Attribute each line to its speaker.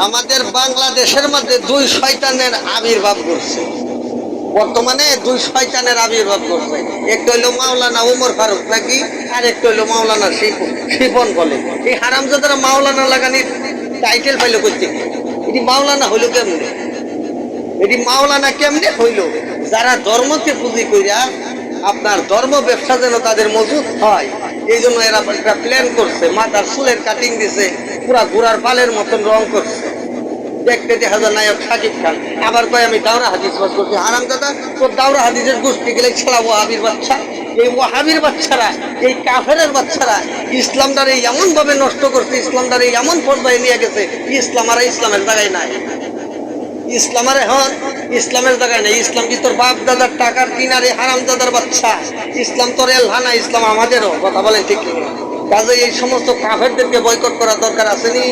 Speaker 1: আমাদের বাংলাদেশের মধ্যে দুই শয়তানের আবির্ভাব করছে। বর্তমানে দুই শয়তানের আবির্ভাব করছে। একটা হইলো মাওলানা ওমর ফারুক নাকি, আর একটা হইলো মাওলানা শিপন বলে। এই হারামজাদারা মাওলানা লাগানির টাইটেল পাইলো করতে, এটি মাওলানা হইলো কেমনে? এটি মাওলানা কেমনে হইল? যারা ধর্মকে পুঁজি কইরা আপনার ধর্ম ব্যবসা যেন তাদের মজুদ হয়, এই জন্য এরা একটা প্ল্যান করছে। মাথার চুলের কাটিং দিছে, পুরা ঘোড়ার পালের মতন রং করছে, দেখতে দেখা যায় নায়ক শাকিব খান। আবার কয় আমি দাওরা হাদিস বাস করছি। হারামজাদা, তোর দাওরা হাদিসের গোষ্ঠী গেলে ছেলা ওয়াহাবির বাচ্চা। এই ওয়াহাবির বাচ্চারা, এই কাফেরের বাচ্চারা ইসলামটারে এমন ভাবে নষ্ট করছে, ইসলামটারে এমন পর্যায়ে নিয়ে গেছে, ইসলাম আর ইসলামের জায়গায় নাই। ইসলামের এখন ইসলামের জায়গায় নেই। ইসলাম কি তোর বাপ দাদার টাকার কিনারে? হারামজাদার বাচ্চা, ইসলাম তোর এলহানা, ইসলাম আমাদেরও। কথা বলেন ঠিক? কাজে এই সমস্ত কাফেরদেরকে বয়কট করার দরকার আছে নি?